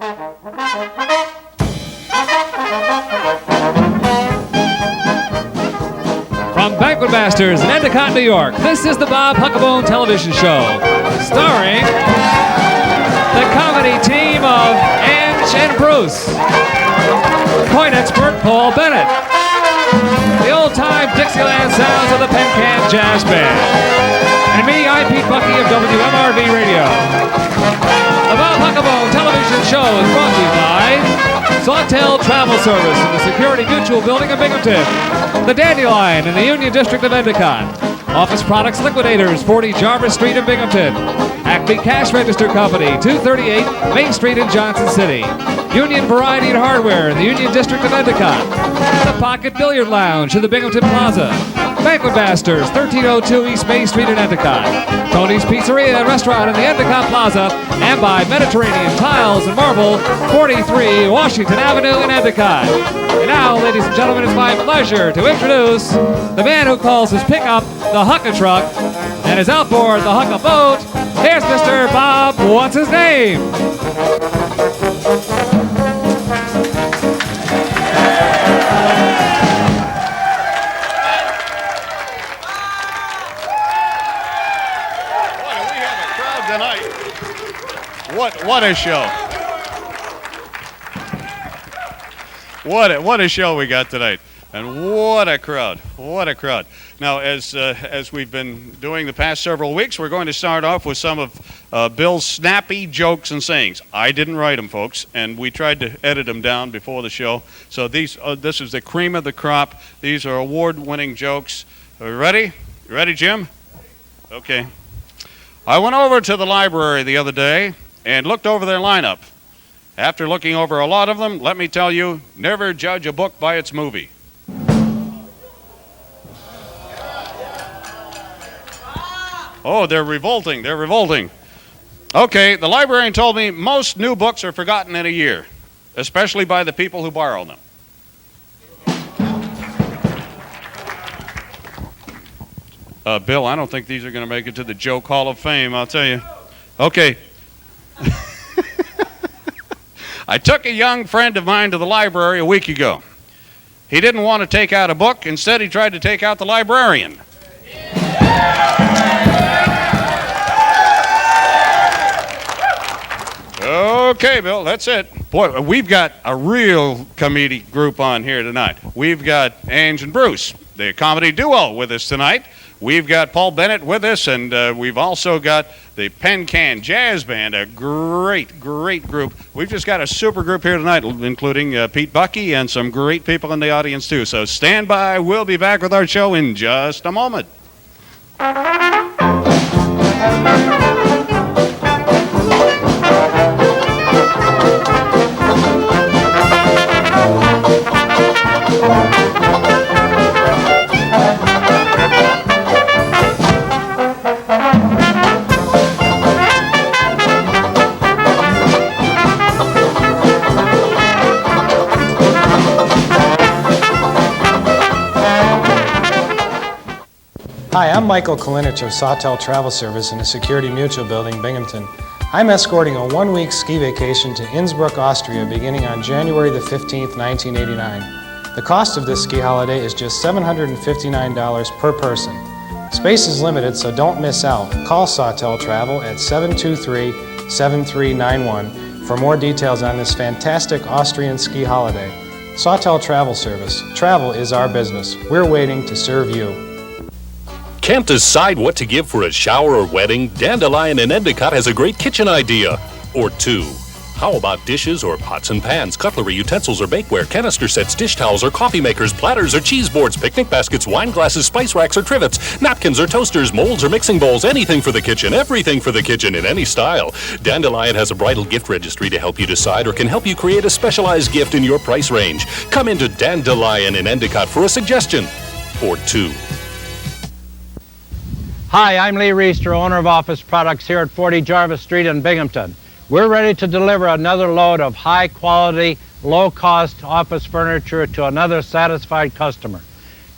From Banquet Masters in Endicott, New York, this is the Bob Huckabone television show, starring the comedy team of Ange and Bruce, point expert Paul Bennett, the old-time Dixieland sounds of the Penn Jazz Band, and me, I'm Buckey of WMRV Radio. The Bob Huckabone television show is brought to you by SAWTELLE Travel Service in the Security Mutual Building in Binghamton, the DANDI-LION in the Union District of Endicott, Office Products Liquidators, 40 Jarvis Street in Binghamton, ACME Cash Register Company, 238 Main Street in Johnson City, Union Variety and Hardware in the Union District of Endicott, the Pocket Billiard Lounge in the Binghamton Plaza, Banquet Masters, 1302 East Main Street in Endicott, Tony's Pizzeria and Restaurant in the Endicott Plaza, and by Mediterranean Tiles and Marble, 43 Washington Avenue in Endicott. And now, ladies and gentlemen, it's my pleasure to introduce the man who calls his pickup the Hucka Truck and his outboard the Hucka Boat. Here's Mr. Bob, what's his name? What a show. What a show we got tonight. And what a crowd. What a crowd. Now, as we've been doing the past several weeks, we're going to start off with some of Bill's snappy jokes and sayings. I didn't write them, folks, and we tried to edit them down before the show. So this is the cream of the crop. These are award-winning jokes. Are we ready? You ready, Jim? Okay. I went over to the library the other day and looked over their lineup. After looking over a lot of them, let me tell you, never judge a book by its movie. Oh, they're revolting. They're revolting. Okay, the librarian told me most new books are forgotten in a year, especially by the people who borrow them. Bill, I don't think these are going to make it to the Joke Hall of Fame, I'll tell you. Okay. I took a young friend of mine to the library a week ago. He didn't want to take out a book. Instead, he tried to take out the librarian. Okay, Bill, that's it. Boy, we've got a real comedic group on here tonight. We've got Ange and Bruce, the comedy duo, with us tonight. We've got Paul Bennett with us, and we've also got the Penn Jazz Band, a great, great group. We've just got a super group here tonight, including Pete Buckey and some great people in the audience, too. So stand by. We'll be back with our show in just a moment. Hi, I'm Michael Kalinich of SAWTELLE Travel Service in the Security Mutual Building, Binghamton. I'm escorting a one-week ski vacation to Innsbruck, Austria, beginning on January the 15th, 1989. The cost of this ski holiday is just $759 per person. Space is limited, so don't miss out. Call SAWTELLE Travel at 723-7391 for more details on this fantastic Austrian ski holiday. SAWTELLE Travel Service. Travel is our business. We're waiting to serve you. Can't decide what to give for a shower or wedding? DANDI-LION in Endicott has a great kitchen idea. Or two. How about dishes or pots and pans, cutlery, utensils or bakeware, canister sets, dish towels or coffee makers, platters or cheese boards, picnic baskets, wine glasses, spice racks or trivets, napkins or toasters, molds or mixing bowls, anything for the kitchen, everything for the kitchen in any style. DANDI-LION has a bridal gift registry to help you decide or can help you create a specialized gift in your price range. Come into DANDI-LION in Endicott for a suggestion. Or two. Hi, I'm Lee Reister, owner of Office Products here at 40 Jarvis Street in Binghamton. We're ready to deliver another load of high-quality, low-cost office furniture to another satisfied customer.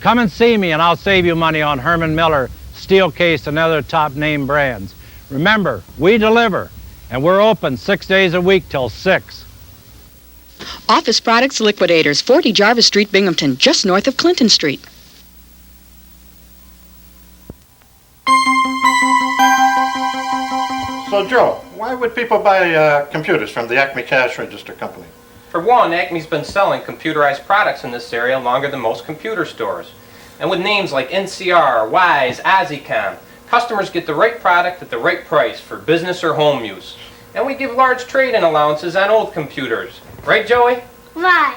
Come and see me and I'll save you money on Herman Miller, Steelcase, and other top-name brands. Remember, we deliver, and we're open 6 days a week till 6. Office Products Liquidators, 40 Jarvis Street, Binghamton, just north of Clinton Street. So, Joe, why would people buy computers from the ACME Cash Register Company? For one, Acme's been selling computerized products in this area longer than most computer stores. And with names like NCR, Wise, ASICOM, customers get the right product at the right price for business or home use. And we give large trade-in allowances on old computers. Right, Joey? Right.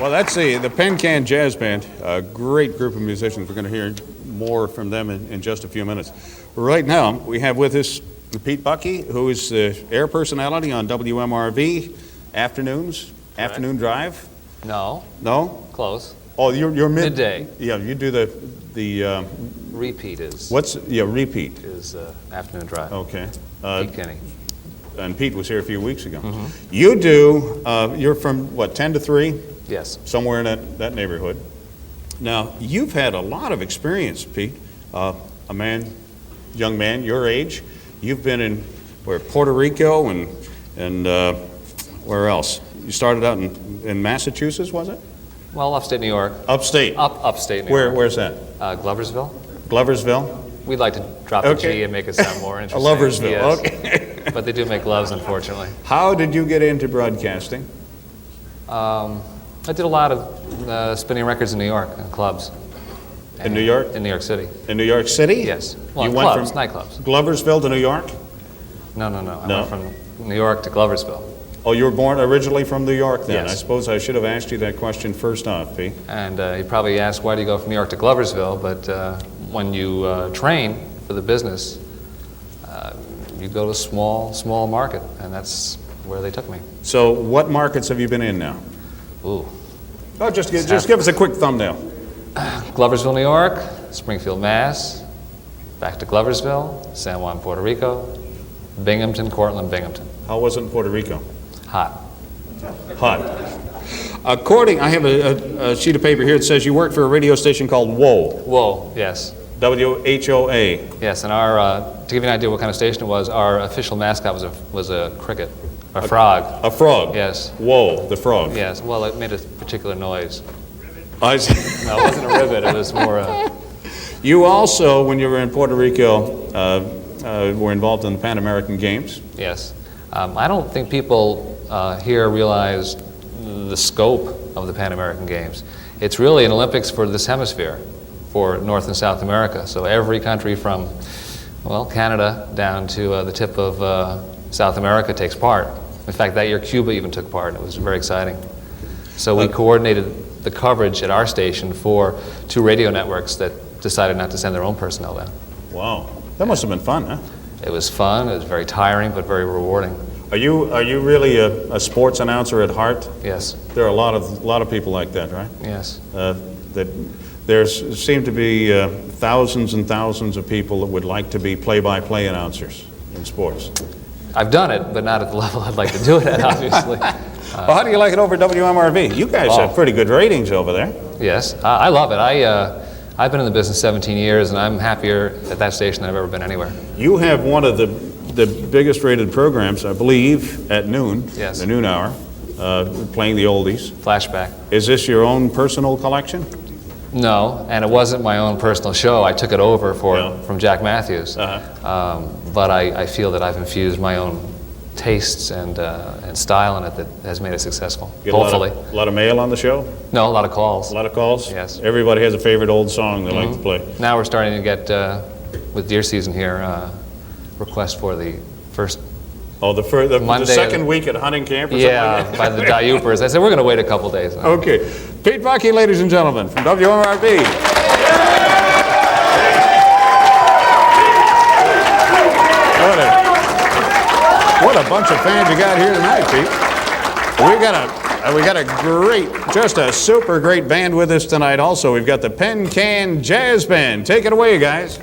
Well, that's the Penn Jazz Band, a great group of musicians. We're going to hear more from them in just a few minutes. Right now, we have with us Pete Buckey, who is the air personality on WMRV afternoons, afternoon drive. No. No? Close. Oh, you're Midday. Yeah, you do the Repeat is. repeat Is afternoon drive. Okay. Pete Kenny. And Pete was here a few weeks ago. Mm-hmm. You do. You're from what, 10 to 3? Yes. Somewhere in that neighborhood. Now, you've had a lot of experience, Pete. Young man, your age. You've been in Puerto Rico and where else? You started out in Massachusetts, was it? Well, upstate New York. Upstate. Upstate New York. Where's that? Gloversville. Gloversville. We'd like to drop the G and make it sound more interesting. Loversville. Yes. Okay. But they do make gloves, unfortunately. How did you get into broadcasting? I did a lot of spinning records in New York and clubs. In New York? In New York City. In New York City? Yes. Well, you went clubs, from nightclubs. Gloversville to New York? No. I went from New York to Gloversville. Oh, you were born originally from New York then? Yes. I suppose I should have asked you that question first off, Pete. And you probably asked, why do you go from New York to Gloversville? But when you train for the business, you go to a small market, and that's where they took me. So what markets have you been in now? Ooh. Oh, just give us a quick thumbnail. Gloversville, New York, Springfield, Mass, back to Gloversville, San Juan, Puerto Rico, Binghamton, Cortland, Binghamton. How was it in Puerto Rico? Hot. Hot. I have a sheet of paper here that says you worked for a radio station called Whoa, yes. WHOA. Yes, and our, to give you an idea what kind of station it was, our official mascot was a cricket, a frog. A frog? Yes. Whoa, the frog. Yes, well, it made a particular noise. No, it wasn't a ribbit, it was more You also, when you were in Puerto Rico, were involved in the Pan American Games. Yes. I don't think people here realize the scope of the Pan American Games. It's really an Olympics for this hemisphere, for North and South America. So every country from, well, Canada down to the tip of South America takes part. In fact, that year Cuba even took part, and it was very exciting. So we coordinated the coverage at our station for 2 radio networks that decided not to send their own personnel down. Wow, that must have been fun, huh? It was fun, it was very tiring, but very rewarding. Are you really a sports announcer at heart? Yes. There are a lot of people like that, right? Yes. There seem to be thousands and thousands of people that would like to be play-by-play announcers in sports. I've done it, but not at the level I'd like to do it at, obviously. Well, how do you like it over WMRV? You guys have pretty good ratings over there. Yes, I love it. I've been in the business 17 years, and I'm happier at that station than I've ever been anywhere. You have one of the biggest rated programs, I believe, at noon, yes. The noon hour, playing the oldies. Flashback. Is this your own personal collection? No, and it wasn't my own personal show. I took it over from Jack Matthews. But I feel that I've infused my own tastes and style in it that has made it successful, hopefully. A lot of mail on the show? No, a lot of calls. A lot of calls? Yes. Everybody has a favorite old song they like to play. Now we're starting to get, with deer season here, requests for the first the second week at hunting camp or something like that? By the Diupers. I said, we're going to wait a couple days. Okay. Pete Buckey, ladies and gentlemen, from WMRV. What a bunch of fans you got here tonight, Pete. We got We got just a super great band with us tonight also. We've got the Penn Can Jazz Band. Take it away, guys.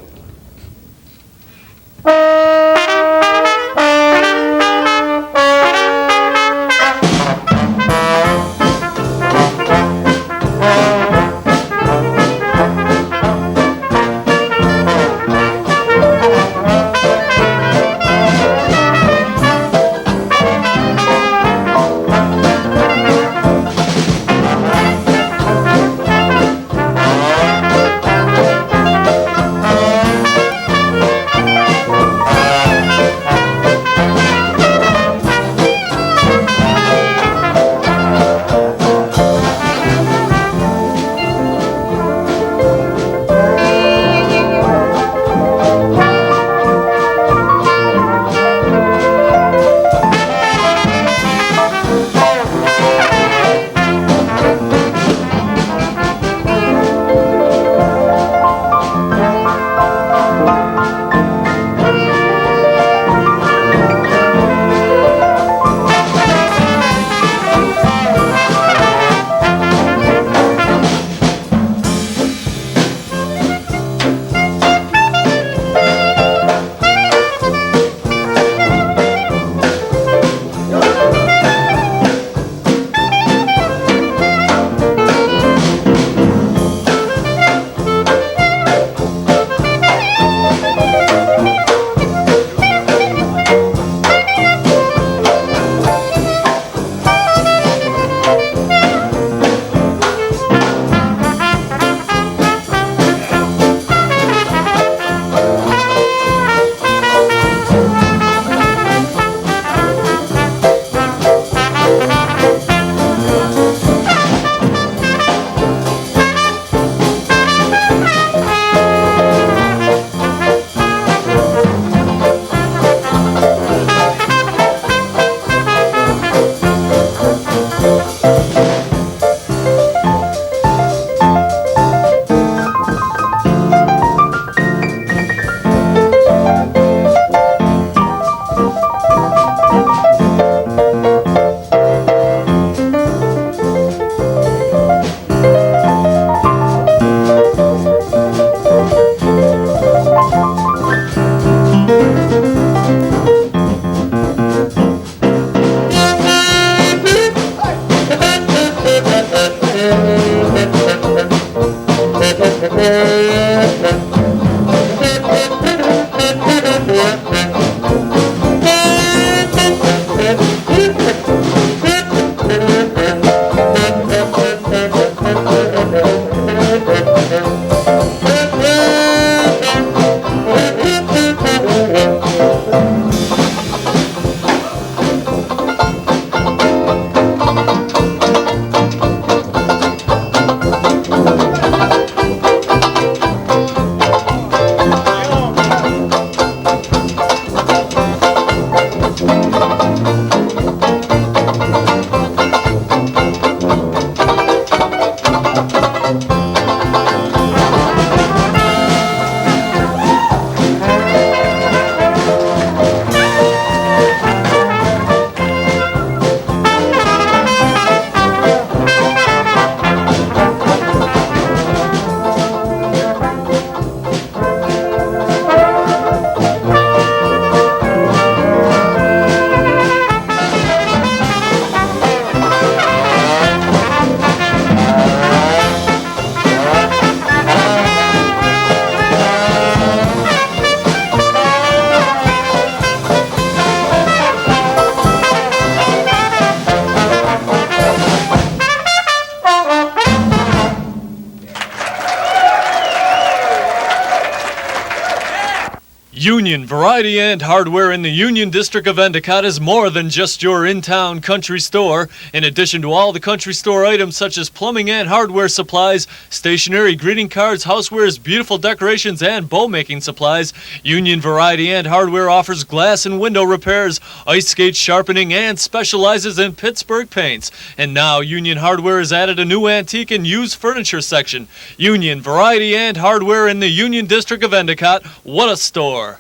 Union Variety and Hardware in the Union District of Endicott is more than just your in-town country store. In addition to all the country store items such as plumbing and hardware supplies, stationery, greeting cards, housewares, beautiful decorations, and bow-making supplies, Union Variety and Hardware offers glass and window repairs, ice skate sharpening, and specializes in Pittsburgh paints. And now Union Hardware has added a new antique and used furniture section. Union Variety and Hardware in the Union District of Endicott. What a store!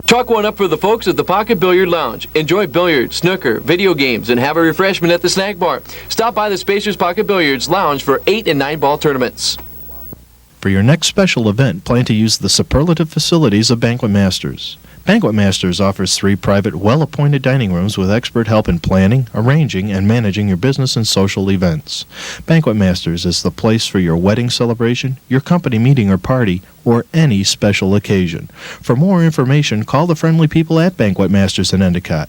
Chalk one up for the folks at the Pocket Billiard Lounge. Enjoy billiards, snooker, video games, and have a refreshment at the snack bar. Stop by the Spacious Pocket Billiards Lounge for 8 and 9 ball tournaments. For your next special event, plan to use the superlative facilities of Banquet Masters. Banquet Masters offers 3 private, well-appointed dining rooms with expert help in planning, arranging, and managing your business and social events. Banquet Masters is the place for your wedding celebration, your company meeting or party, or any special occasion. For more information, call the friendly people at Banquet Masters in Endicott.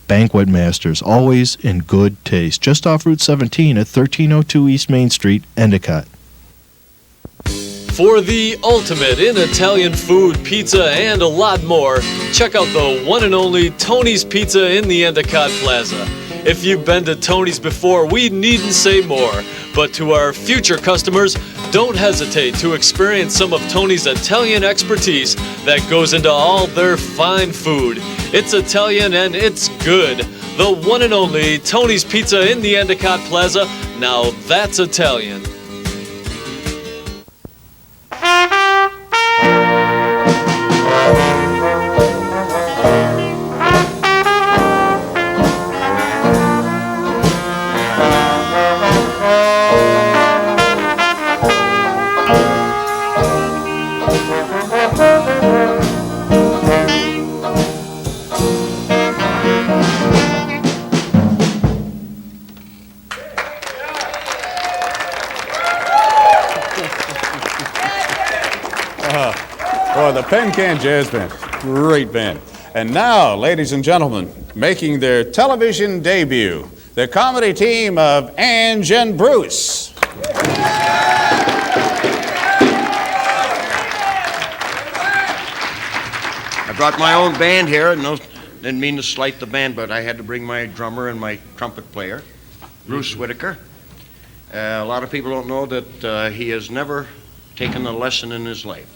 Banquet Masters, always in good taste, just off Route 17 at 1302 East Main Street, Endicott. For the ultimate in Italian food, pizza, and a lot more, check out the one and only Tony's Pizza in the Endicott Plaza. If you've been to Tony's before, we needn't say more. But to our future customers, don't hesitate to experience some of Tony's Italian expertise that goes into all their fine food. It's Italian and it's good. The one and only Tony's Pizza in the Endicott Plaza. Now that's Italian. The Penn Jazz Band, great band. And now, ladies and gentlemen, making their television debut, the comedy team of Ange and Bruce. I brought my own band here. No, didn't mean to slight the band, but I had to bring my drummer and my trumpet player, Bruce Whitaker. A lot of people don't know that he has never taken a lesson in his life.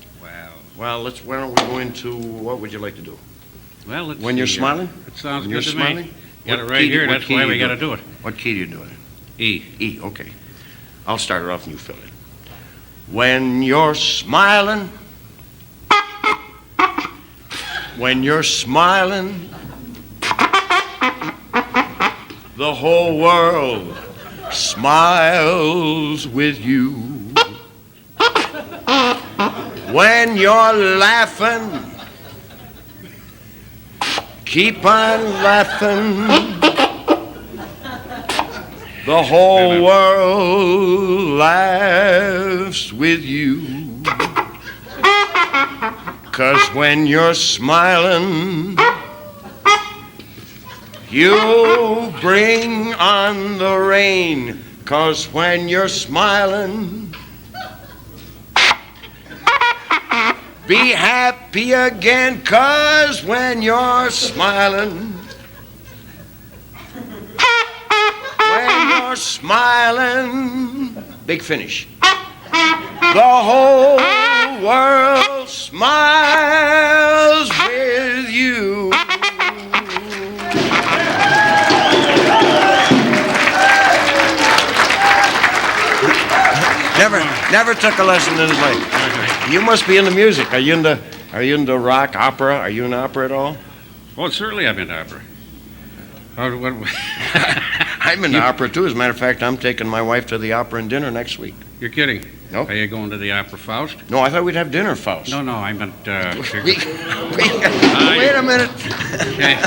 Well, why don't we go into, what would you like to do? Well, let's When you're smiling? It sounds when good you're to smiling? me. Got it right here, that's why we got to do it. What key do you do it? E. E, okay. I'll start it off and you fill it. When you're smiling, when you're smiling, the whole world smiles with you. When you're laughing, keep on laughing. The whole world laughs with you. 'Cause when you're smiling, you bring on the rain. 'Cause when you're smiling, be happy again, 'cause when you're smiling, when you're smiling, big finish, the whole world smiles with you. Never took a lesson in his life. You must be into music. Are you into rock, opera? Are you into opera at all? Well, certainly I'm into opera. I'm into opera too. As a matter of fact, I'm taking my wife to the opera and dinner next week. You're kidding? No. Are you going to the Opera Faust? No, I thought we'd have dinner, Faust. No, I meant... Wait a minute. Okay.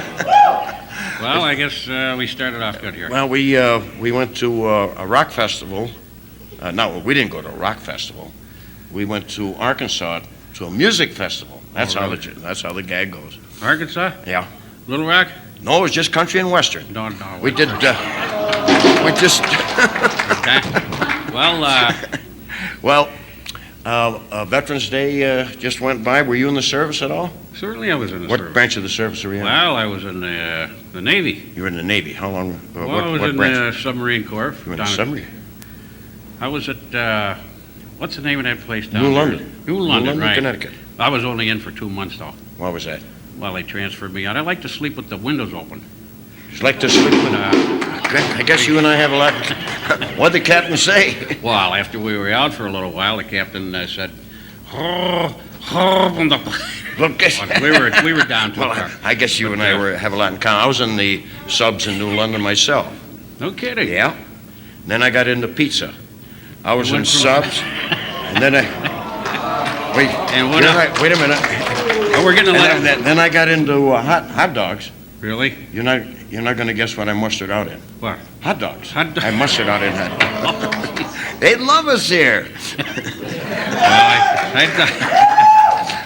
Well, I guess we started off good here. Well, we went to a rock festival. No, we didn't go to a rock festival. We went to Arkansas to a music festival. That's how the gag goes. Arkansas? Yeah. Little Rock? No, it was just country and western. No. We did. We just. Okay. Well. Veterans Day just went by. Were you in the service at all? Certainly, I was in the service. What branch of the service were you in? Well, I was in the Navy. You were in the Navy. How long? Well, I was in the submarine corps. You were in the submarine. I was at what's the name of that place down New there? London. New London, right. Connecticut. I was only in for 2 months, though. Why was that? Well, they transferred me out. I like to sleep with the windows open. You like to sleep with... I guess you and I have a lot... What'd the captain say? Well, after we were out for a little while, the captain said, Look, We were down too well, far. I guess you and I have a lot in common. I was in the subs in New London myself. No kidding. Yeah. Then I got into pizza. I was in subs, and then wait a minute. Oh, we're getting a lot of that. Then I got into hot dogs. Really? You're not going to guess what I mustered out in. What? Hot dogs. Hot dogs. I mustered out in hot dogs. They love us here.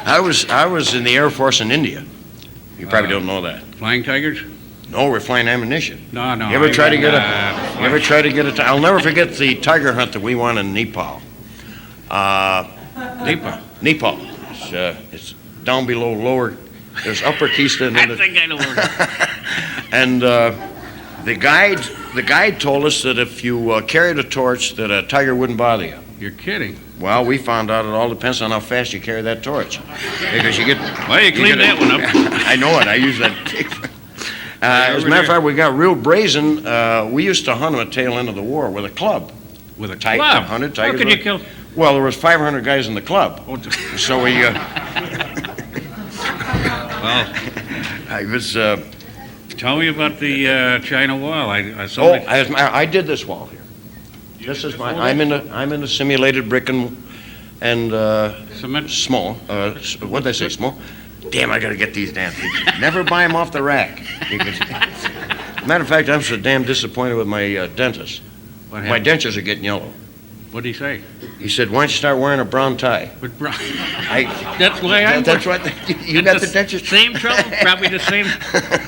I was in the Air Force in India. You probably don't know that. Flying Tigers? No, we're flying ammunition. No. You ever try to get a? I'll never forget the tiger hunt that we won in Nepal. Nepal. It's down below lower. There's Upper Keystone. I think I know where. And the guide told us that if you carried a torch, that a tiger wouldn't bother you. You're kidding. Well, we found out it all depends on how fast you carry that torch. Because you get. Well, you cleaned that one up. I know it. I use that. As a matter of fact, we got real brazen. We used to hunt at the tail end of the war with a club. With a club? 100 tigers. How could you kill? Well, there was 500 guys in the club. So we. Well, I was. Tell me about the China Wall. I saw. I did this wall here. This is my. I'm in the simulated brick and cement. Small. What did I say? Small. Damn! I gotta get these damn things. Never buy them off the rack. Matter of fact, I'm so damn disappointed with my dentist. My dentures are getting yellow. What did he say? He said, "Why don't you start wearing a brown tie?" With brown. That's why I'm. That's what you got the dentures. Same trouble. Probably the same.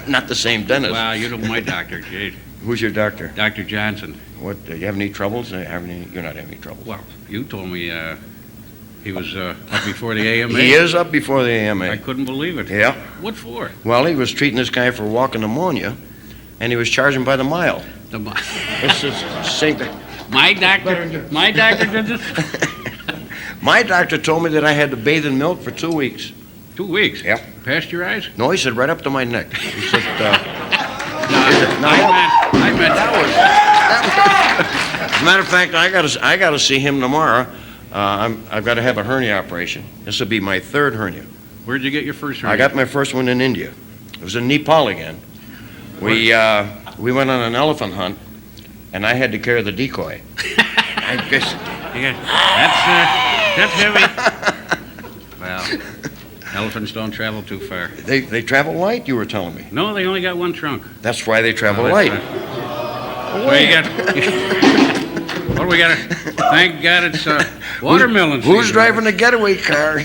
Not the same dentist. Well, you know my doctor, Jade. Who's your doctor? Dr. Johnson. What? Do you have any troubles? You're not having any troubles. Well, you told me he was up before the AMA. He is up before the AMA. I couldn't believe it. Yeah. What for? Well, he was treating this guy for walking pneumonia, and he was charging by the mile. This is same thing. My doctor did this? My doctor told me that I had to bathe in milk for 2 weeks. 2 weeks? Yeah. Pasteurized? No, he said right up to my neck. He said, I meant that was. As a matter of fact, I got to see him tomorrow. I've got to have a hernia operation. This will be my third hernia. Where'd you get your first hernia? I got my first one in India. It was in Nepal again. We went on an elephant hunt, and I had to carry the decoy. I guess. That's heavy. Well, elephants don't travel too far. They travel light, you were telling me. No, they only got one trunk. That's why they travel light. What do we got? Thank God it's watermelon season. Who's driving the getaway car?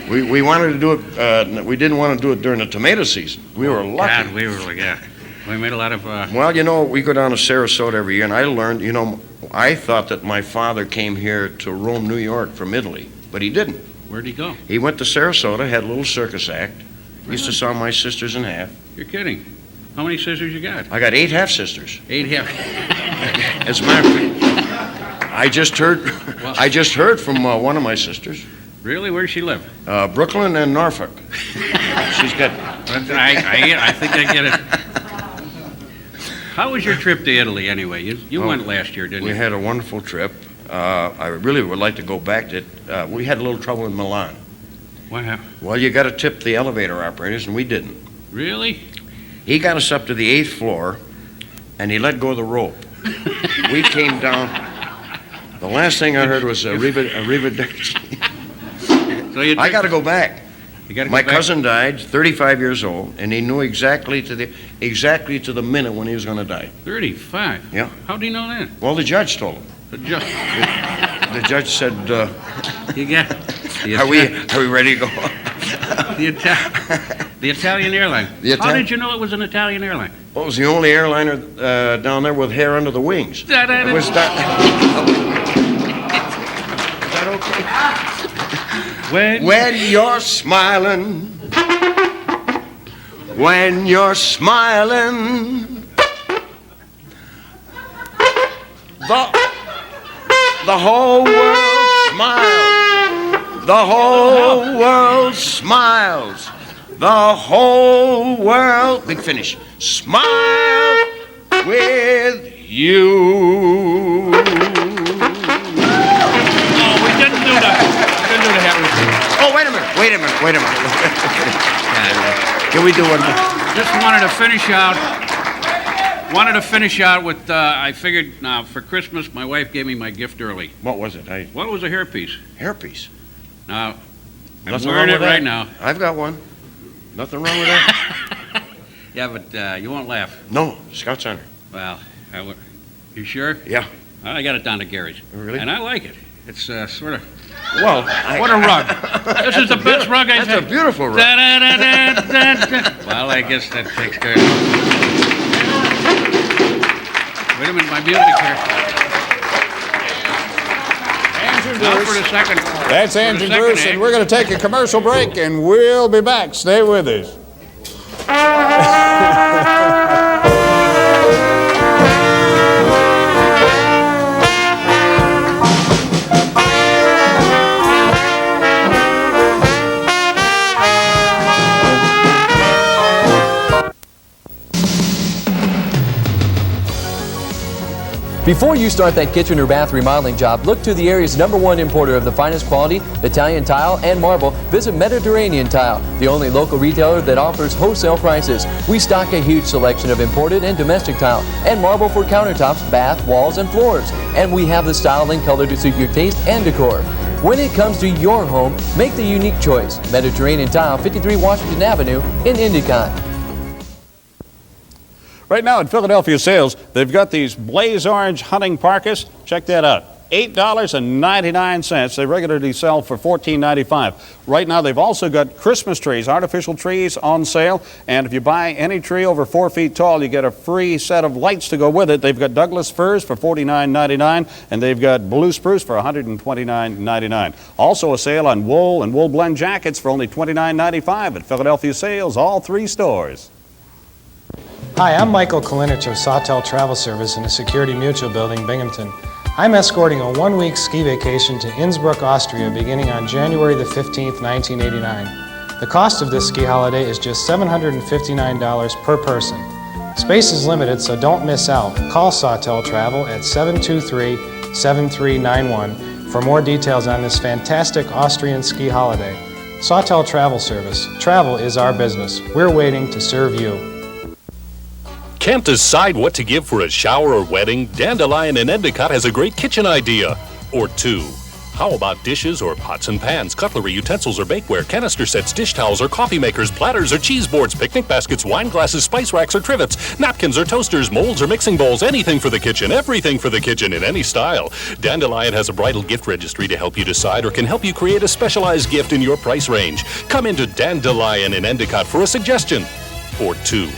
We wanted to do it. We didn't want to do it during the tomato season. We were lucky. God, we were like, yeah. We made a lot of. Well, we go down to Sarasota every year, and I learned. I thought that my father came here to Rome, New York, from Italy, but he didn't. Where'd he go? He went to Sarasota, had a little circus act. Used to saw my sisters in half. You're kidding. How many sisters you got? I got 8 half sisters. 8 half. As a matter of fact, I just heard from one of my sisters. Really? Where does she live? Brooklyn and Norfolk. She's got. I think I get it. How was your trip to Italy anyway? You went last year, didn't you? We had a wonderful trip. I really would like to go back to it. We had a little trouble in Milan. What happened? Well, you got to tip the elevator operators, and we didn't. Really? He got us up to the 8th floor, and he let go of the rope. We came down. The last thing I heard was arrivederci. So I got to go back. My back? cousin died, 35 years old, and he knew exactly to the minute when he was going to die. 35? Yeah. How do you know that? Well, the judge told him. The judge. The judge said, "You got? Are we ready to go?" The Italian airline. How did you know it was an Italian airline? Well, it was the only airliner down there with hair under the wings. Is that okay? When you're smiling, the whole world smiles. The whole world smiles. The whole world, big finish, smile with you. Oh, we didn't do that. We didn't do the happy. Oh, wait a minute. we doing? Just wanted to finish out. With, I figured, now, for Christmas, my wife gave me my gift early. What was it? Well, it was a hairpiece. Hairpiece. Now, I'm Nothing wearing wrong it with right that. now. I've got one. Nothing wrong with that? Yeah, but you won't laugh. No, Scout Center. Well, you sure? Yeah. I got it down to Gary's. Really? And I like it. It's sort of... Well, what a rug. This is the best rug I've had. That's a beautiful rug. Well, I guess that takes care of it. Wait a minute, my music here. Now for the second. That's Ange and Bruce, and we're going to take a commercial break, and we'll be back. Stay with us. Before you start that kitchen or bath remodeling job, look to the area's #1 importer of the finest quality Italian tile and marble. Visit Mediterranean Tile, the only local retailer that offers wholesale prices. We stock a huge selection of imported and domestic tile and marble for countertops, bath, walls, and floors. And we have the style and color to suit your taste and decor. When it comes to your home, make the unique choice. Mediterranean Tile, 53 Washington Avenue in Endicott. Right now at Philadelphia Sales, they've got these blaze orange hunting parkas. Check that out. $8.99. They regularly sell for $14.95. Right now they've also got Christmas trees, artificial trees on sale. And if you buy any tree over 4 feet tall, you get a free set of lights to go with it. They've got Douglas firs for $49.99, and they've got blue spruce for $129.99. Also a sale on wool and wool blend jackets for only $29.95 at Philadelphia Sales, all 3 stores. Hi, I'm Michael Kalinich of SAWTELLE Travel Service in the Security Mutual Building, Binghamton. I'm escorting a one-week ski vacation to Innsbruck, Austria, beginning on January the 15th, 1989. The cost of this ski holiday is just $759 per person. Space is limited, so don't miss out. Call SAWTELLE Travel at 723-7391 for more details on this fantastic Austrian ski holiday. SAWTELLE Travel Service. Travel is our business. We're waiting to serve you. Can't decide what to give for a shower or wedding? DANDI-LION in Endicott has a great kitchen idea. Or 2. How about dishes or pots and pans, cutlery, utensils or bakeware, canister sets, dish towels or coffee makers, platters or cheese boards, picnic baskets, wine glasses, spice racks or trivets, napkins or toasters, molds or mixing bowls, anything for the kitchen, everything for the kitchen in any style. DANDI-LION has a bridal gift registry to help you decide or can help you create a specialized gift in your price range. Come into DANDI-LION in Endicott for a suggestion. Or 2.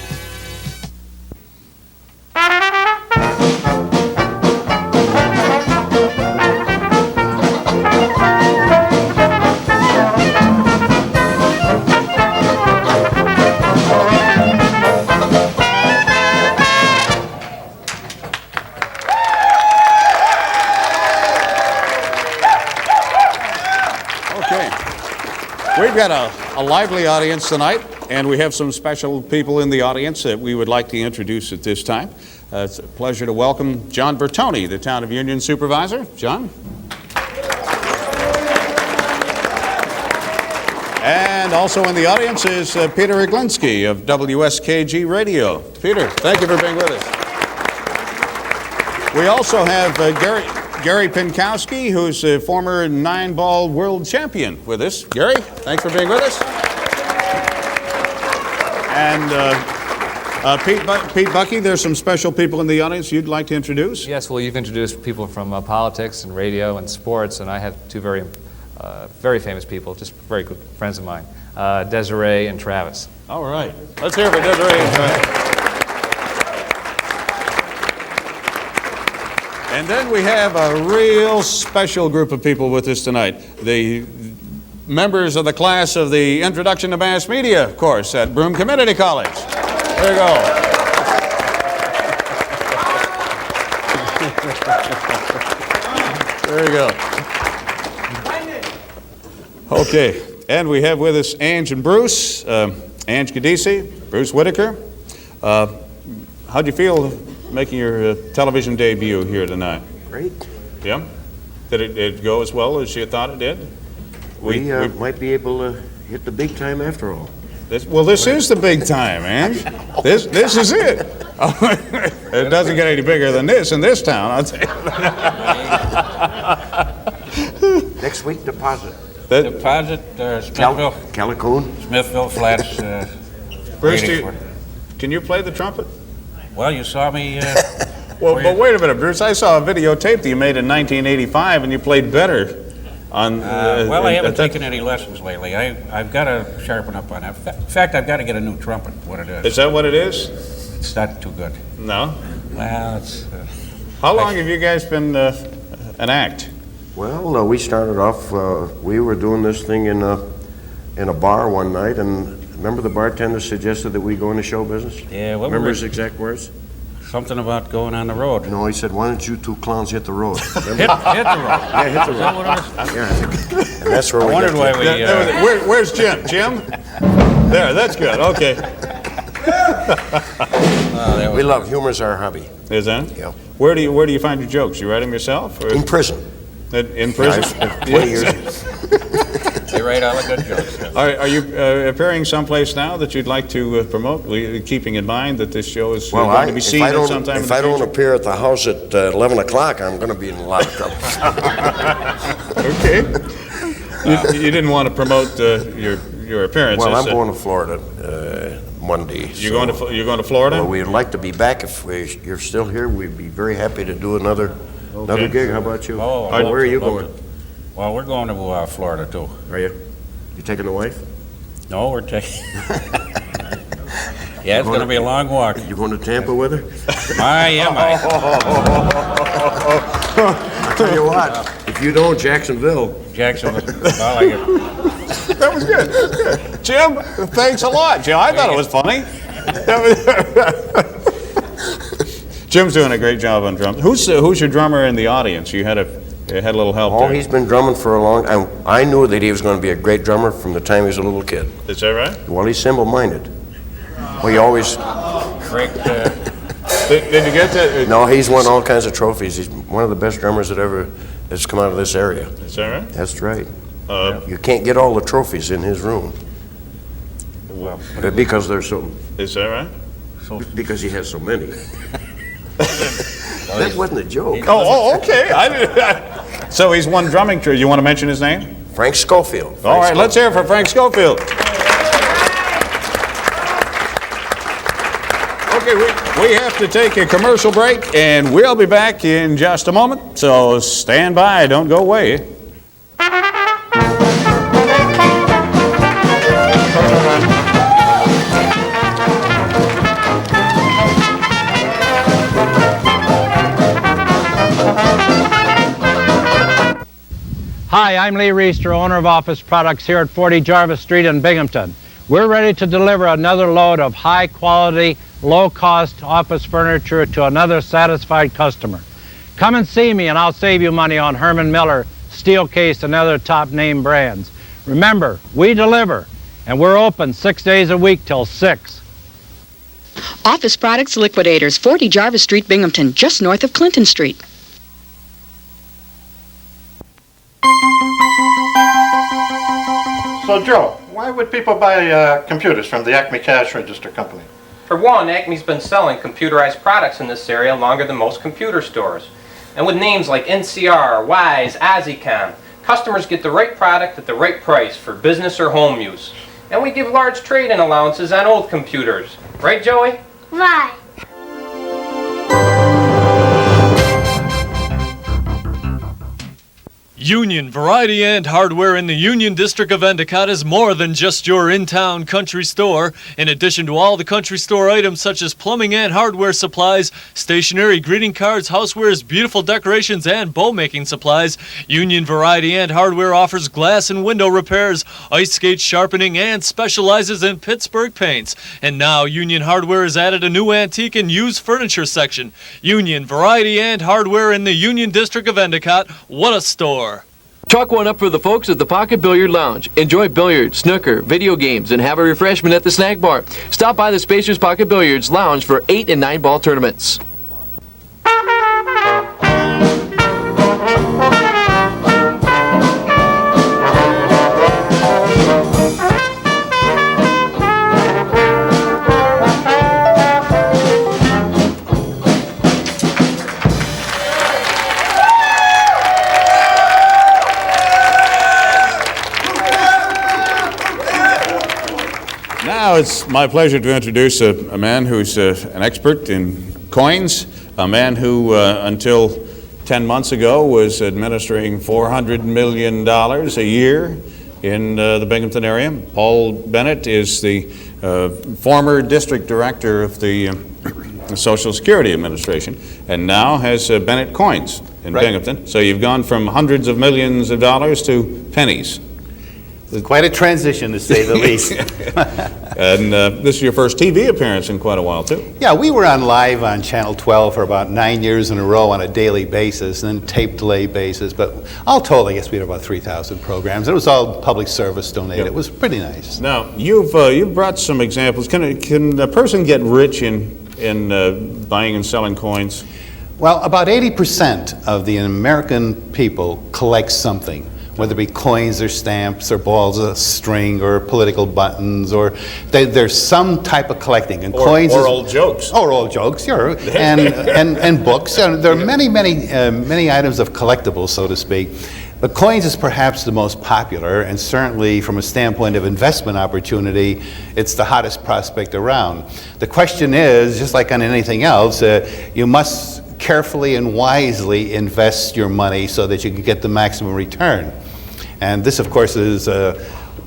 We've got a lively audience tonight, and we have some special people in the audience that we would like to introduce at this time. It's a pleasure to welcome John Bertoni, the Town of Union Supervisor. John. And also in the audience is Peter Iglinski of WSKG Radio. Peter, thank you for being with us. We also have Gary Pinkowski, who's a former 9-ball world champion with us. Gary, thanks for being with us. And Pete Buckey, there's some special people in the audience you'd like to introduce? Yes, well, you've introduced people from politics and radio and sports, and I have 2 very famous people, just very good friends of mine, Desiree and Travis. All right. Let's hear it for Desiree and Travis. And then we have a real special group of people with us tonight. The members of the class of the Introduction to Mass Media course at Broome Community College. There you go. There you go. Okay, and we have with us Ange and Bruce, Ange Gadisi, Bruce Whitaker. How'd you feel making your television debut here tonight? Great. Yeah? Did it go as well as you thought it did? We might be able to hit the big time after all. This is the big time, Ange. This is it. It doesn't get any bigger than this in this town, I'll tell you. Next week, deposit. Deposit, Smithville. Calicoon. Smithville Flats. Bruce, can you play the trumpet? Well, you saw me. Well, but wait a minute, Bruce. I saw a videotape that you made in 1985, and you played better on. Well, I haven't taken any lessons lately. I've got to sharpen up on that. In fact, I've got to get a new trumpet. What it is? Is that what it is? It's not too good. No. Well, it's. How long have you guys been an act? Well, we started off. We were doing this thing in a bar one night, and remember the bartender suggested that we go into show business. Yeah. What remember his exact words? Something about going on the road. No, he said, "Why don't you two clowns hit the road?" hit the road. Yeah, hit the road. Is that what it was? Yeah. And that's where I wondered why we. Where's Jim? Jim? There. That's good. Okay. We love humor's our hobby. Is that? Yeah. Where do you find your jokes? You write them yourself? Or? In prison. In prison? Yeah, 20 years. They write all the good jokes. Are you appearing someplace now that you'd like to promote, keeping in mind that this show is going to be seen at some time in the If I don't future? appear at the house at 11 o'clock, I'm going to be in a lot of trouble. Okay. You didn't want to promote your appearances. Well, I'm going to Florida Monday. You're going to Florida? Well, we'd like to be back. If you're still here, we'd be very happy to do another gig. How about you? Oh, where are you going? Well, we're going to Florida too. Are you? You taking the wife? No, we're taking. Yeah, it's going to be a long walk. You going to Tampa with her? I am. I'll tell you what. If you don't, Jacksonville. That was good. Jim, thanks a lot, Jim. I thought it was funny. Jim's doing a great job on drums. Who's your drummer in the audience? You had a little help there. Oh, he's been drumming for a long time. I knew that he was going to be a great drummer from the time he was a little kid. Is that right? Well, he's simple-minded. Well, he always... Great. Did you get that? No, he's won all kinds of trophies. He's one of the best drummers that ever has come out of this area. Is that right? That's right. You can't get all the trophies in his room. Well, because there's so... Is that right? Because he has so many. That wasn't a joke. Oh, okay. So he's won drumming trivia. You want to mention his name? Frank Schofield. All right, let's hear it for Frank Schofield. Okay, we have to take a commercial break, and we'll be back in just a moment. So stand by. Don't go away. Hi, I'm Lee Reister, owner of Office Products here at 40 Jarvis Street in Binghamton. We're ready to deliver another load of high-quality, low-cost office furniture to another satisfied customer. Come and see me and I'll save you money on Herman Miller, Steelcase, and other top-name brands. Remember, we deliver, and we're open 6 days a week till 6. Office Products Liquidators, 40 Jarvis Street, Binghamton, just north of Clinton Street. So, Joe, why would people buy computers from the ACME Cash Register Company? For one, ACME's been selling computerized products in this area longer than most computer stores. And with names like NCR, Wise, ACME, customers get the right product at the right price for business or home use. And we give large trade-in allowances on old computers. Right, Joey? Right. Union Variety and Hardware in the Union District of Endicott is more than just your in-town country store. In addition to all the country store items such as plumbing and hardware supplies, stationery, greeting cards, housewares, beautiful decorations, and bow-making supplies, Union Variety and Hardware offers glass and window repairs, ice skate sharpening, and specializes in Pittsburgh paints. And now Union Hardware has added a new antique and used furniture section. Union Variety and Hardware in the Union District of Endicott. What a store! Chalk one up for the folks at the Pocket Billiard Lounge. Enjoy billiards, snooker, video games, and have a refreshment at the snack bar. Stop by the spacious Pocket Billiards Lounge for 8- and 9-ball tournaments. it's my pleasure to introduce a man who's an expert in coins, a man who, until 10 months ago, was administering $400 million a year in the Binghamton area. Paul Bennett is the former district director of the Social Security Administration, and now has Bennett Coins in Binghamton. So you've gone from hundreds of millions of dollars to pennies. Quite a transition, to say the least. And this is your first TV appearance in quite a while, too. Yeah, we were on live on Channel 12 for about 9 years in a row on a daily basis, and then tape delay basis. But all told, I guess we had about 3,000 programs. It was all public service donated. It was pretty nice. Now, you've brought some examples. Can a person get rich in buying and selling coins? Well, about 80% of the American people collect something, whether it be coins or stamps or balls of string or political buttons, or there's some type of collecting. And coins or old jokes. Or old jokes, sure. And books. There are many items of collectibles, so to speak. But coins is perhaps the most popular, and certainly from a standpoint of investment opportunity, it's the hottest prospect around. The question is, just like on anything else, you must carefully and wisely invest your money so that you can get the maximum return. And this, of course, is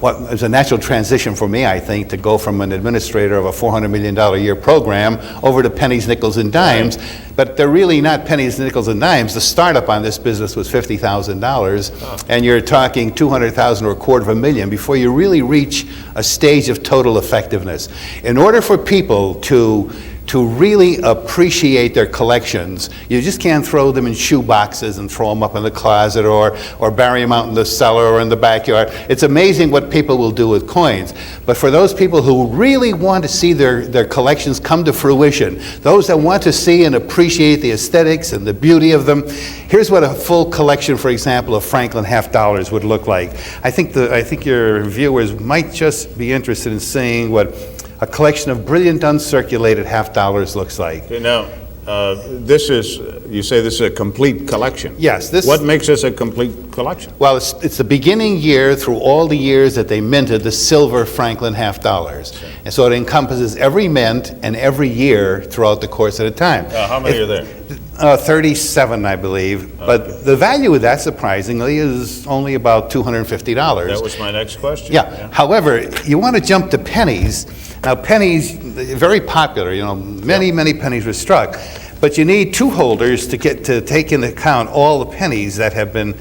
what is a natural transition for me, I think, to go from an administrator of a $400 million a year program over to pennies, nickels, and dimes. But they're really not pennies, nickels, and dimes. The startup on this business was $50,000, and you're talking $200,000 or $250,000 before you really reach a stage of total effectiveness. In order for people to really appreciate their collections, you just can't throw them in shoe boxes and throw them up in the closet or bury them out in the cellar or in the backyard. It's amazing what people will do with coins. But for those people who really want to see their collections come to fruition, those that want to see and appreciate the aesthetics and the beauty of them, here's what a full collection, for example, of Franklin half dollars would look like. I think your viewers might just be interested in seeing what a collection of brilliant uncirculated half dollars looks like. Now, you say this is a complete collection. Yes. What makes this a complete collection? Well, it's the beginning year through all the years that they minted the silver Franklin half dollars. Okay. And so it encompasses every mint and every year throughout the course of the time. How many are there? 37, I believe. Okay. But the value of that, surprisingly, is only about $250. That was my next question. Yeah. However, you want to jump to pennies. Now, pennies, very popular, many pennies were struck. But you need two holders to take into account all the pennies that have been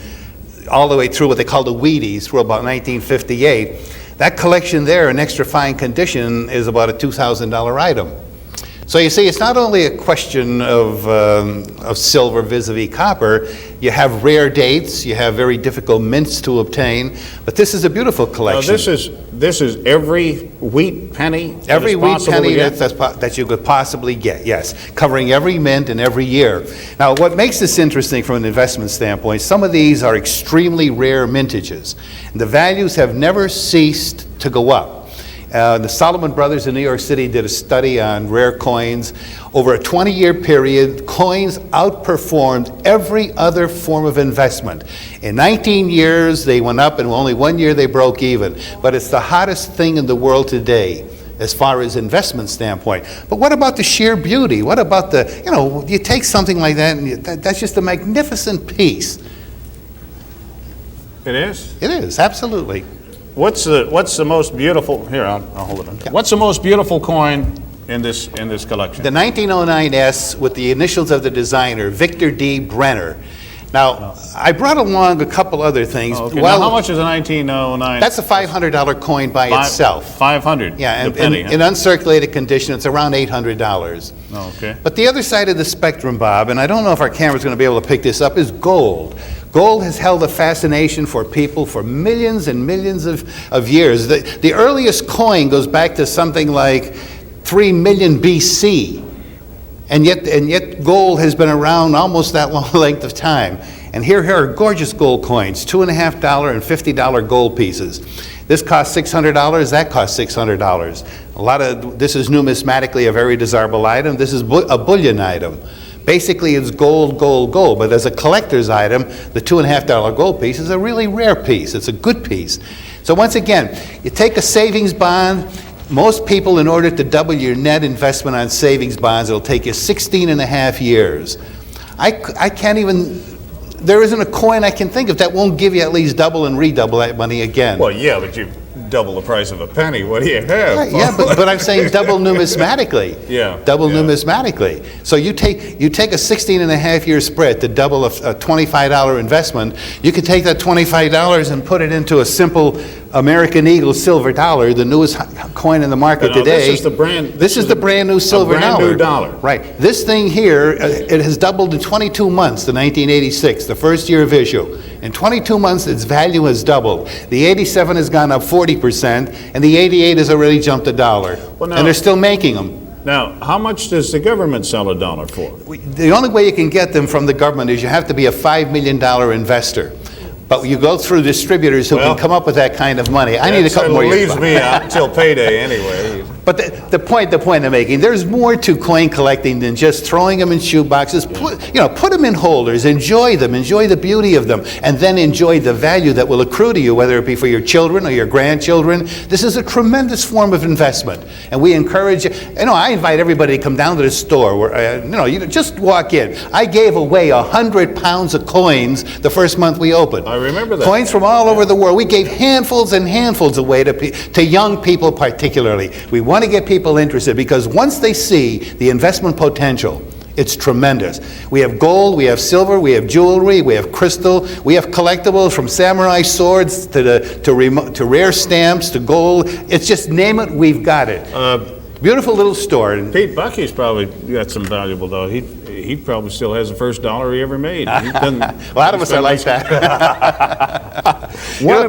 all the way through what they call the Wheaties through about 1958. That collection there in extra fine condition is about a $2,000 item. So you see, it's not only a question of silver vis-a-vis copper. You have rare dates, you have very difficult mints to obtain, but this is a beautiful collection. Now this is every wheat penny. Every wheat penny that you could possibly get, yes, covering every mint and every year. Now, what makes this interesting from an investment standpoint, some of these are extremely rare mintages. And the values have never ceased to go up. The Solomon Brothers in New York City did a study on rare coins. Over a 20-year period, coins outperformed every other form of investment. In 19 years, they went up, and only 1 year they broke even. But it's the hottest thing in the world today as far as investment standpoint. But what about the sheer beauty? What about you take something like that, and that's just a magnificent piece. It is? It is, absolutely. What's the most beautiful? Here, I'll hold it on. Yeah. What's the most beautiful coin in this collection? The 1909 S with the initials of the designer, Victor D. Brenner. Now, I brought along a couple other things. Oh, okay. Well, now, how much is a 1909? That's a $500 coin by itself. 500. Yeah, and in uncirculated condition, it's around $800. Oh, okay. But the other side of the spectrum, Bob, and I don't know if our camera's going to be able to pick this up, is gold. Gold has held a fascination for people for millions and millions of years. The earliest coin goes back to something like 3 million BC. And yet gold has been around almost that long length of time. And here are gorgeous gold coins, $2.50 and $50 gold pieces. This costs $600, that costs $600. This is numismatically a very desirable item. This is a bullion item. Basically, it's gold, gold, gold. But as a collector's item, the $2.50 gold piece is a really rare piece. It's a good piece. So once again, you take a savings bond, Most people, in order to double your net investment on savings bonds, it'll take you 16 and a half years. I can't even, there isn't a coin I can think of that won't give you at least double and redouble that money again. Well, yeah, but you double the price of a penny. What do you have? Right, yeah, but I'm saying double numismatically. Yeah. Double numismatically. So you take a 16 and a half year spread to double a $25 investment. You could take that $25 and put it into a simple American Eagle silver dollar, the newest coin in the market today. This is the brand. This is the brand new silver brand dollar. new dollar. Right. This thing here, it has doubled in 22 months to 1986, the first year of issue. In 22 months, its value has doubled. The 87 has gone up 40%, and the 88 has already jumped $1. Well, now, and they're still making them. Now, how much does the government sell a dollar for? The only way you can get them from the government is you have to be a $5 million investor. But you go through distributors who can come up with that kind of money. I need a couple more years. Leaves me out until payday anyway. But the point I'm making, there's more to coin collecting than just throwing them in shoe boxes. Put them in holders, enjoy them, enjoy the beauty of them, and then enjoy the value that will accrue to you, whether it be for your children or your grandchildren. This is a tremendous form of investment, and we encourage you. I invite everybody to come down to the store where you just walk in. I gave away 100 pounds of coins the first month we opened. I remember that. Coins from all over the world. We gave handfuls and handfuls away to young people particularly. We want to get people interested because once they see the investment potential, it's tremendous. We have gold, we have silver, we have jewelry, we have crystal, we have collectibles from samurai swords to rare stamps to gold. It's just name it, we've got it. Beautiful little store. Pete Buckey's probably got some valuable though. He probably still has the first dollar he ever made. A lot of us are like that. What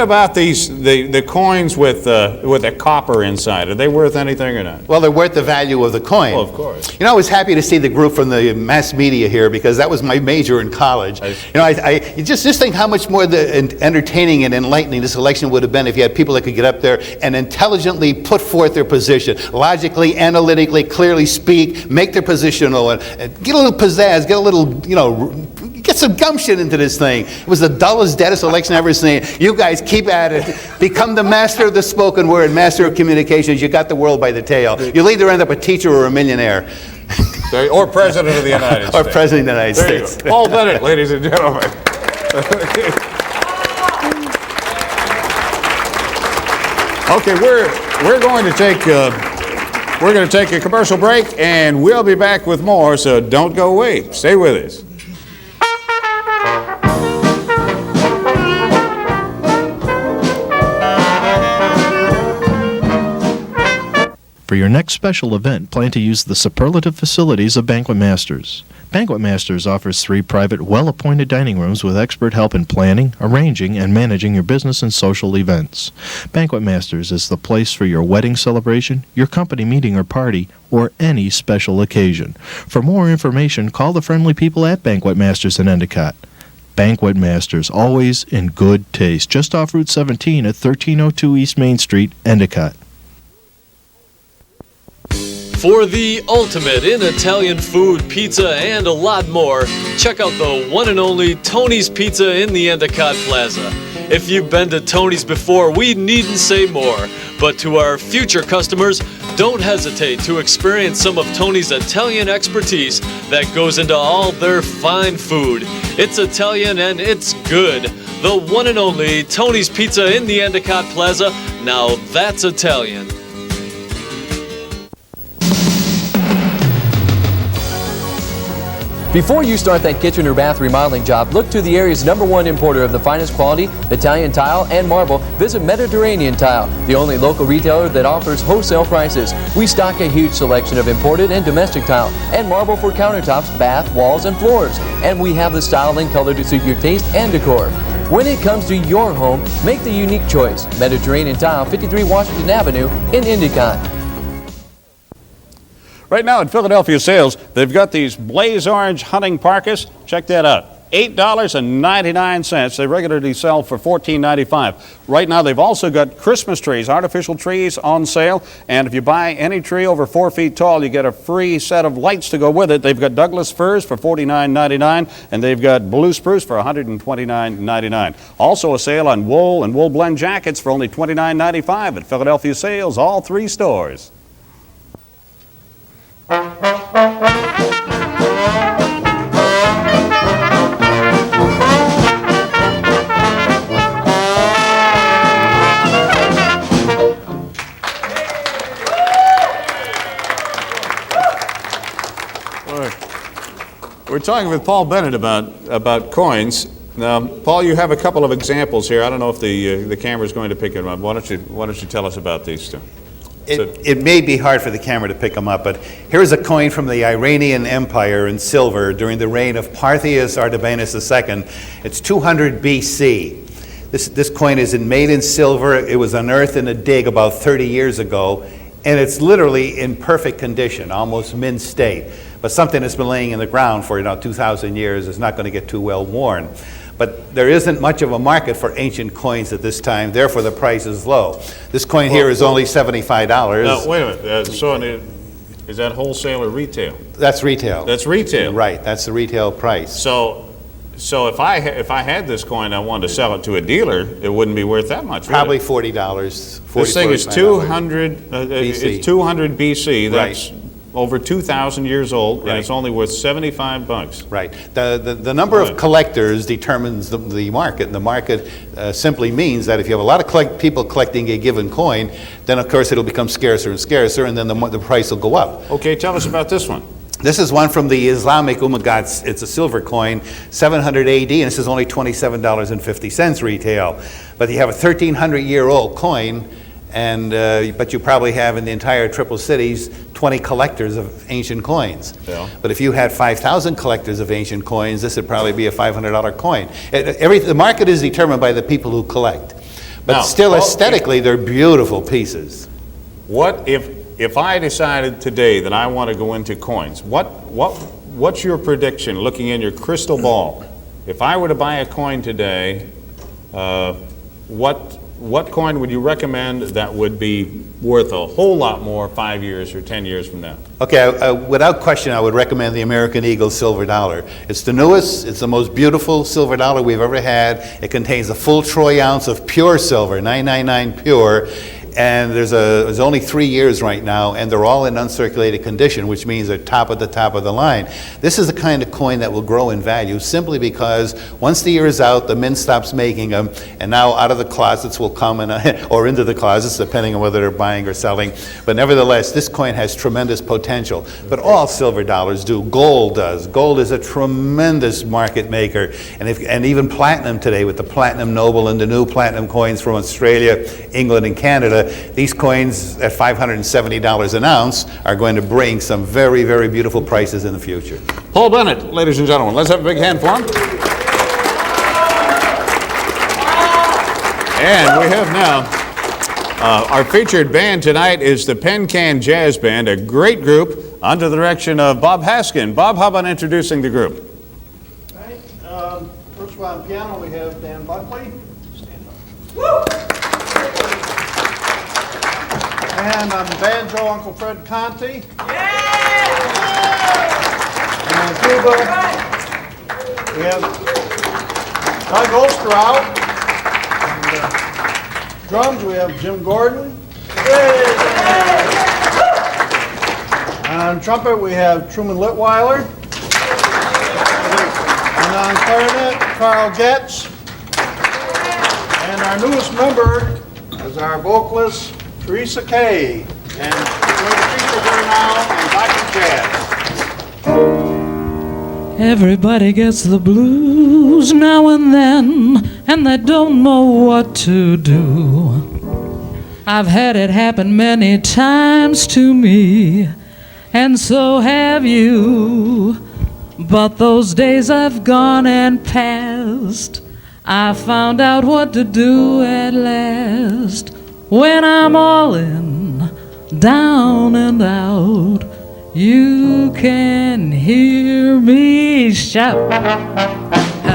about the coins with the copper inside? Are they worth anything or not? Well, they're worth the value of the coin. Well, of course. I was happy to see the group from the mass media here because that was my major in college. I just think how much more entertaining and enlightening this election would have been if you had people that could get up there and intelligently put forth their position, logically, analytically, clearly speak, make their position known, get a little pizzazz, get a little, get some gumption into this thing. It was the dullest, deadest election I've ever seen. You guys keep at it. Become the master of the spoken word, master of communications. You got the world by the tail. You'll either end up a teacher or a millionaire. Or President of the United States. Or President of the United States. Paul Bennett, ladies and gentlemen. Okay, we're going to take a commercial break, and we'll be back with more. So don't go away. Stay with us. For your next special event, plan to use the superlative facilities of Banquet Masters. Banquet Masters offers 3 private, well-appointed dining rooms with expert help in planning, arranging, and managing your business and social events. Banquet Masters is the place for your wedding celebration, your company meeting or party, or any special occasion. For more information, call the friendly people at Banquet Masters in Endicott. Banquet Masters, always in good taste, just off Route 17 at 1302 East Main Street, Endicott. For the ultimate in Italian food, pizza, and a lot more, check out the one and only Tony's Pizza in the Endicott Plaza. If you've been to Tony's before, we needn't say more. But to our future customers, don't hesitate to experience some of Tony's Italian expertise that goes into all their fine food. It's Italian and it's good. The one and only Tony's Pizza in the Endicott Plaza. Now that's Italian. Before you start that kitchen or bath remodeling job, look to the area's #1 importer of the finest quality Italian tile and marble. Visit Mediterranean Tile, the only local retailer that offers wholesale prices. We stock a huge selection of imported and domestic tile and marble for countertops, bath, walls, and floors. And we have the style and color to suit your taste and decor. When it comes to your home, make the unique choice. Mediterranean Tile, 53 Washington Avenue in Endicott. Right now at Philadelphia Sales, they've got these blaze orange hunting parkas. Check that out. $8.99. They regularly sell for $14.95. Right now, they've also got Christmas trees, artificial trees on sale. And if you buy any tree over 4 feet tall, you get a free set of lights to go with it. They've got Douglas firs for $49.99, and they've got blue spruce for $129.99. Also a sale on wool and wool blend jackets for only $29.95 at Philadelphia Sales, all 3 stores. We're talking with Paul Bennett about coins. Now, Paul, you have a couple of examples here. I don't know if the camera's going to pick them up. Why don't you tell us about these two? It may be hard for the camera to pick them up, but here's a coin from the Iranian Empire in silver during the reign of Parthius Artabanus II. It's 200 BC. This coin is made in silver. It was unearthed in a dig about 30 years ago, and it's literally in perfect condition, almost mint state. But something that's been laying in the ground for 2,000 years is not going to get too well worn. But there isn't much of a market for ancient coins at this time, therefore the price is low. This coin here is only $75. Now, wait a minute. Is that wholesale or retail? That's retail. That's retail. Right, that's the retail price. So if I had this coin, I wanted to sell it to a dealer, it wouldn't be worth that much. Probably $40. This thing is 200 BC. It's 200 BC. That's over 2,000 years old, and it's only worth $75. Right. The number of collectors determines the market, and the market simply means that if you have a lot of people collecting a given coin, then of course it'll become scarcer and scarcer, and then the price will go up. Okay, tell us about this one. This is one from the Islamic Umayyad. It's a silver coin, 700 AD, and this is only $27.50 retail. But you have a 1,300-year-old coin, and but you probably have in the entire Triple Cities 20 collectors of ancient coins. Yeah. But if you had 5,000 collectors of ancient coins, this would probably be a $500 coin. The market is determined by the people who collect. But now, still, aesthetically, they're beautiful pieces. What if I decided today that I want to go into coins? What's your prediction, looking in your crystal ball? If I were to buy a coin today, what coin would you recommend that would be worth a whole lot more 5 years or 10 years from now? Okay, without question, I would recommend the American Eagle silver dollar. It's the newest, it's the most beautiful silver dollar we've ever had. It contains a full troy ounce of pure silver, 999 pure. And there's only 3 years right now, and they're all in uncirculated condition, which means they're top of the line. This is the kind of coin that will grow in value simply because once the year is out, the mint stops making them, and now out of the closets will come or into the closets, depending on whether they're buying or selling. But nevertheless, this coin has tremendous potential. But all silver dollars do. Gold does. Gold is a tremendous market maker, and even platinum today with the Platinum Noble and the new platinum coins from Australia, England, and Canada. These coins at $570 an ounce are going to bring some very, very beautiful prices in the future. Paul Bennett, ladies and gentlemen, let's have a big hand for him. And we have now our featured band tonight is the Penn Jazz Band, a great group under the direction of Bob Haskin. Bob, how about introducing the group? All right. First of all, on piano we have Dan Buckley. Stand up. Woo! And on banjo, Uncle Fred Conti. Yeah! And on tuba, we have Doug Osterhout. And drums, we have Jim Gordon. And on trumpet, we have Truman Litweiler. And on clarinet, Carl Getz. And our newest member is our vocalist, Teresa Kay, and we're going to feature her now on Banquet Jazz. Everybody gets the blues now and then, and they don't know what to do. I've had it happen many times to me, and so have you. But those days have gone and passed. I found out what to do at last. When I'm all in, down and out, you can hear me shout.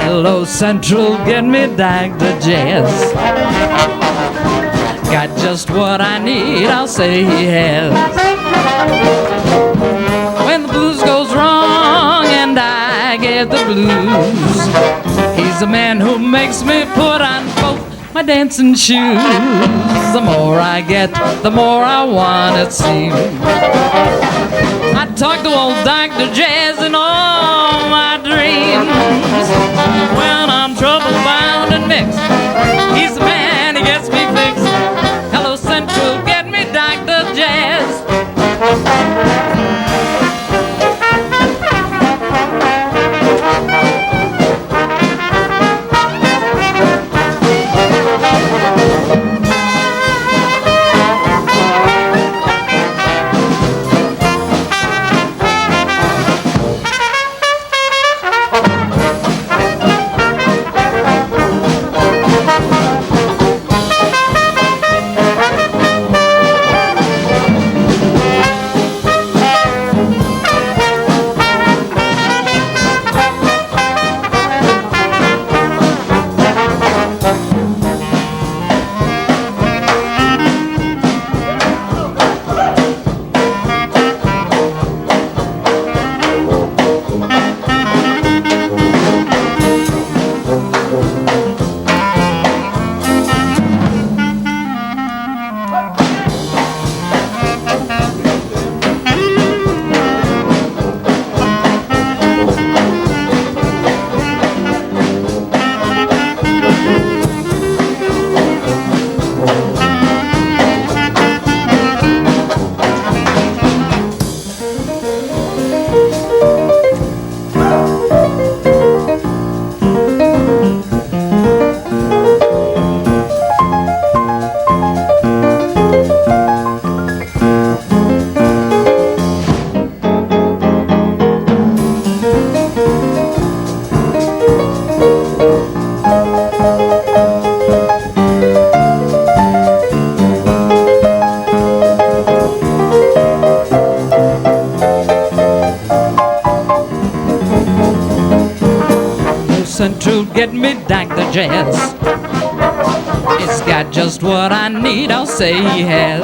Hello Central, get me Dr. Jazz. Got just what I need, I'll say he has. When the blues goes wrong and I get the blues, he's the man who makes me put on both my dancing shoes. The more I get, the more I want, it seems. I talk to old Dr. Jazz in all my dreams. When I'm trouble bound and mixed, he's the man, he gets me fixed. Hello Central, get me Dr. Jazz. Central, get me Dr. Jazz. It's got just what I need, I'll say he has.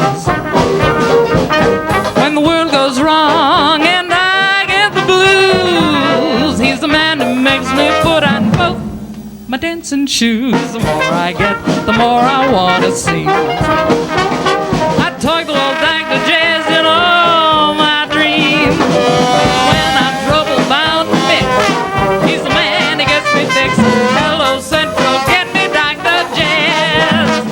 When the world goes wrong and I get the blues, he's the man who makes me put on both my dancing shoes. The more I get, the more I want to see. I talk to old Dr. Jazz in all my dreams. When I'm trouble bound and mixed, he's the man who gets me fixed. Hello Central, get me Dr. Jazz.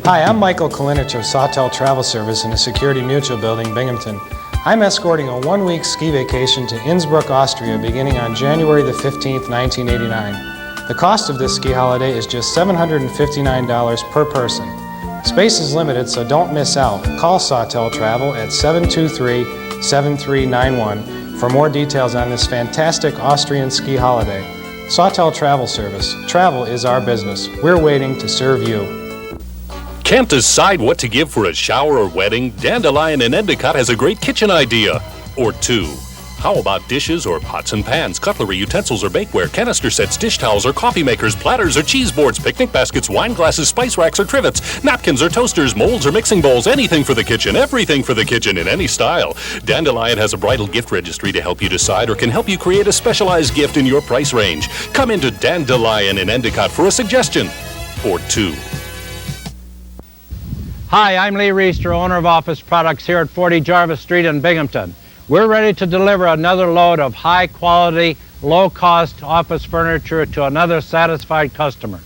Hi, I'm Michael Kalinich of SAWTELLE Travel Service in the Security Mutual Building, Binghamton. I'm escorting a one-week ski vacation to Innsbruck, Austria, beginning on January the 15th, 1989. The cost of this ski holiday is just $759 per person. Space is limited, so don't miss out. Call SAWTELLE Travel at 723-7391 for more details on this fantastic Austrian ski holiday. SAWTELLE Travel Service. Travel is our business. We're waiting to serve you. Can't decide what to give for a shower or wedding? DANDI-LION in Endicott has a great kitchen idea. Or two. How about dishes or pots and pans, cutlery, utensils or bakeware, canister sets, dish towels or coffee makers, platters or cheese boards, picnic baskets, wine glasses, spice racks or trivets, napkins or toasters, molds or mixing bowls, anything for the kitchen, everything for the kitchen in any style. DANDI-LION has a bridal gift registry to help you decide or can help you create a specialized gift in your price range. Come into DANDI-LION in Endicott for a suggestion. Or two. Hi, I'm Lee Reister, owner of Office Products here at 40 Jarvis Street in Binghamton. We're ready to deliver another load of high-quality, low-cost office furniture to another satisfied customer.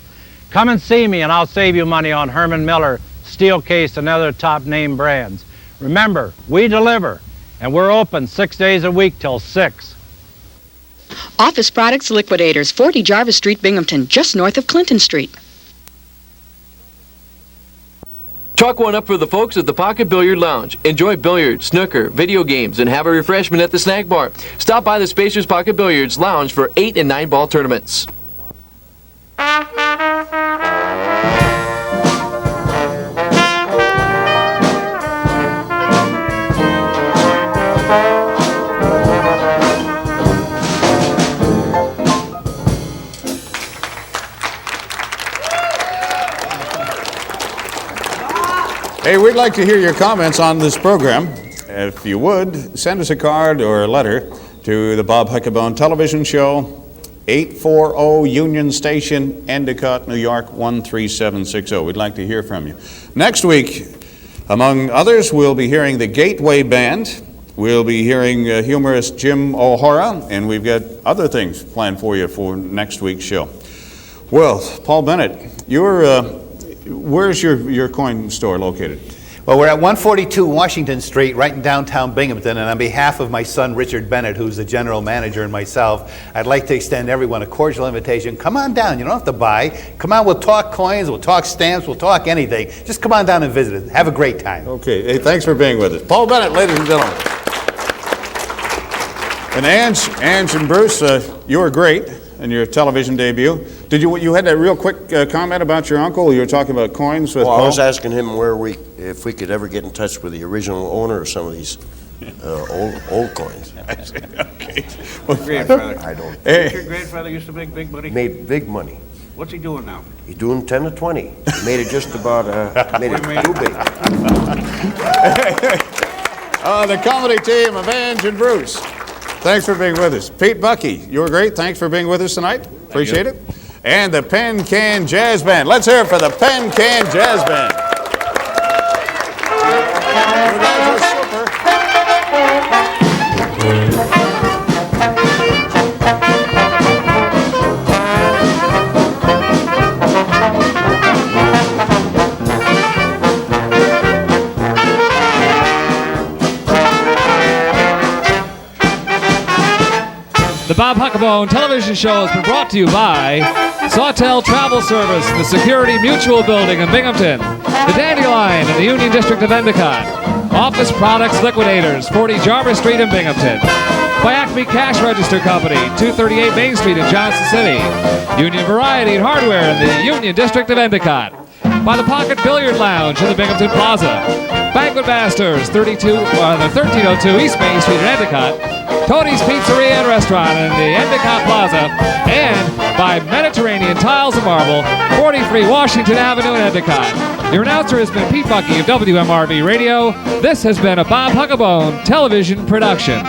Come and see me and I'll save you money on Herman Miller, Steelcase, and other top-name brands. Remember, we deliver, and we're open 6 days a week till 6. Office Products Liquidators, 40 Jarvis Street, Binghamton, just north of Clinton Street. Chalk one up for the folks at the Pocket Billiard Lounge. Enjoy billiards, snooker, video games, and have a refreshment at the snack bar. Stop by the spacious Pocket Billiards Lounge for 8- and 9-ball tournaments. Hey, we'd like to hear your comments on this program. If you would, send us a card or a letter to the Bob Huckabone Television Show, 840 Union Station, Endicott, New York, 13760. We'd like to hear from you. Next week, among others, we'll be hearing the Gateway Band. We'll be hearing humorist Jim O'Hara, and we've got other things planned for you for next week's show. Well, Paul Bennett, where's your coin store located? Well, we're at 142 Washington Street, right in downtown Binghamton, and on behalf of my son, Richard Bennett, who's the general manager, and myself, I'd like to extend everyone a cordial invitation. Come on down. You don't have to buy. Come on, we'll talk coins, we'll talk stamps, we'll talk anything. Just come on down and visit us. Have a great time. Okay. Hey, thanks for being with us. Paul Bennett, ladies and gentlemen. And Ange and Bruce, you were great in your television debut. Did you had that real quick comment about your uncle? You were talking about coins with Well, Paul? I was asking him if we could ever get in touch with the original owner of some of these old coins. Okay. Grandfather. I don't. Hey. Your grandfather used to make big money? Made big money. What's he doing now? He's doing 10 to 20. He made it just about, made it too big. The comedy team of Ange and Bruce. Thanks for being with us. Pete Buckey, you were great. Thanks for being with us tonight. Appreciate it. And the Penn Can Jazz Band. Let's hear it for the Penn Can Jazz Band. You guys are super. The Bob Huckabone Television Show has been brought to you by SAWTELLE Travel Service, the Security Mutual Building in Binghamton, the DANDI-LION in the Union District of Endicott, Office Products Liquidators, 40 Jarvis Street in Binghamton, by ACME Cash Register Company, 238 Main Street in Johnson City, Union Variety and Hardware in the Union District of Endicott, by the Pocket Billiard Lounge in the Binghamton Plaza, Banquet Masters, 1302 East Main Street in Endicott, Tony's Pizzeria and Restaurant in the Endicott Plaza, and by Mediterranean Tiles and Marble, 43 Washington Avenue in Endicott. Your announcer has been Pete Buckey of WMRV Radio. This has been a Bob Huckabone television production.